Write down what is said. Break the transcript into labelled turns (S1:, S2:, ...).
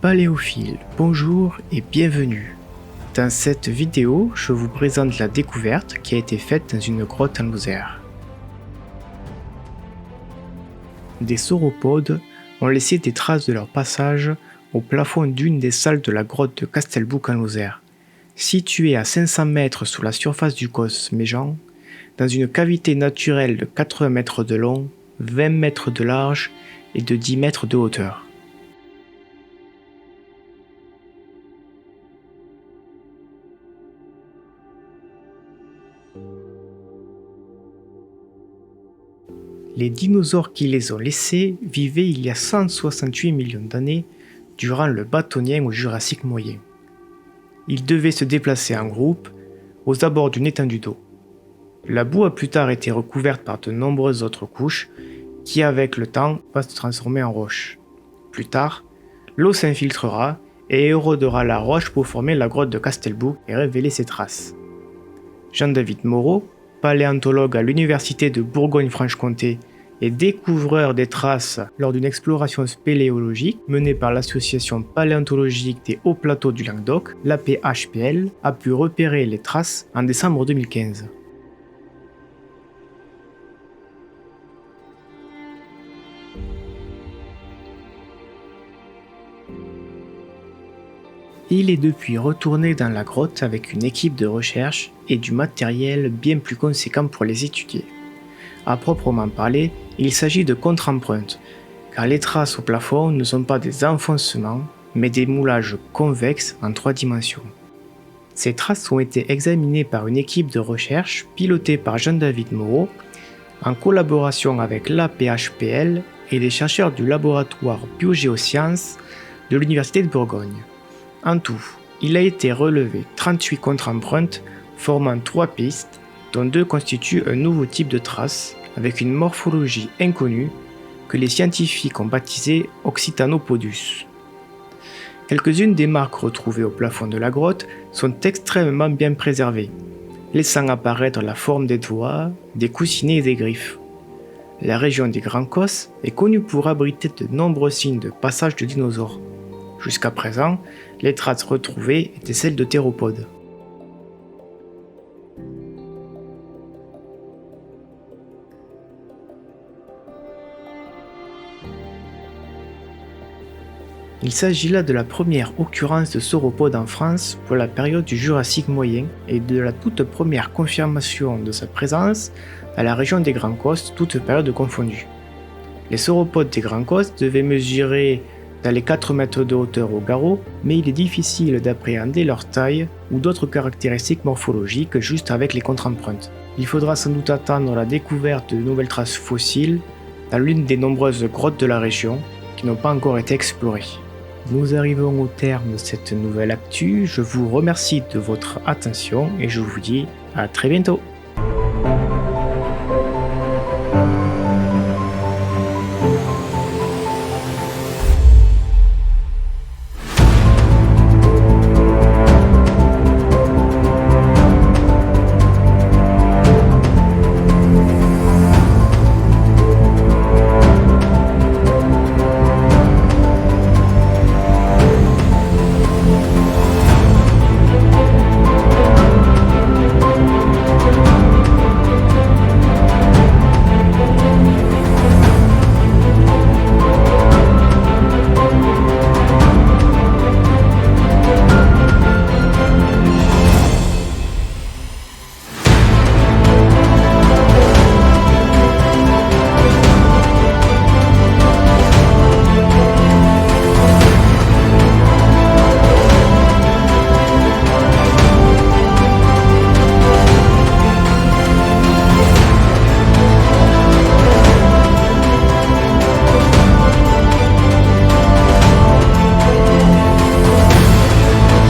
S1: Paléophiles, bonjour et bienvenue. Dans cette vidéo, je vous présente la découverte qui a été faite dans une grotte en Lozère. Des sauropodes ont laissé des traces de leur passage au plafond d'une des salles de la grotte de Castelbouc en Lozère, située à 500 mètres sous la surface du Causse Méjean, dans une cavité naturelle de 80 mètres de long, 20 mètres de large et de 10 mètres de hauteur. Les dinosaures qui les ont laissés vivaient il y a 168 millions d'années durant le Bâtonien au Jurassique moyen. Ils devaient se déplacer en groupe aux abords d'une étendue d'eau. La boue a plus tard été recouverte par de nombreuses autres couches qui avec le temps va se transformer en roche. Plus tard, l'eau s'infiltrera et érodera la roche pour former la grotte de Castelbouc et révéler ses traces. Jean-David Moreau, paléontologue à l'université de Bourgogne-Franche-Comté et découvreur des traces lors d'une exploration spéléologique menée par l'association paléontologique des hauts plateaux du Languedoc, l'APHPL, a pu repérer les traces en décembre 2015. Il est depuis retourné dans la grotte avec une équipe de recherche et du matériel bien plus conséquent pour les étudier. À proprement parler, il s'agit de contre-empreintes, car les traces au plafond ne sont pas des enfoncements, mais des moulages convexes en 3 dimensions. Ces traces ont été examinées par une équipe de recherche pilotée par Jean-David Moreau, en collaboration avec l'APHPL et des chercheurs du laboratoire Biogéosciences de l'Université de Bourgogne. En tout, il a été relevé 38 contre-empreintes formant 3 pistes, dont 2 constituent un nouveau type de trace avec une morphologie inconnue que les scientifiques ont baptisée Oxytanopodus. Quelques-unes des marques retrouvées au plafond de la grotte sont extrêmement bien préservées, laissant apparaître la forme des doigts, des coussinets et des griffes. La région des Grands Causses est connue pour abriter de nombreux signes de passage de dinosaures. Jusqu'à présent, les traces retrouvées étaient celles de théropodes. Il s'agit là de la première occurrence de sauropodes en France pour la période du Jurassique moyen et de la toute première confirmation de sa présence dans la région des Grands Causses, toutes périodes confondues. Les sauropodes des Grands Causses devaient mesurer dans les 4 mètres de hauteur au garrot, mais il est difficile d'appréhender leur taille ou d'autres caractéristiques morphologiques juste avec les contre-empreintes. Il faudra sans doute attendre la découverte de nouvelles traces fossiles dans l'une des nombreuses grottes de la région qui n'ont pas encore été explorées. Nous arrivons au terme de cette nouvelle actu, je vous remercie de votre attention et je vous dis à très bientôt.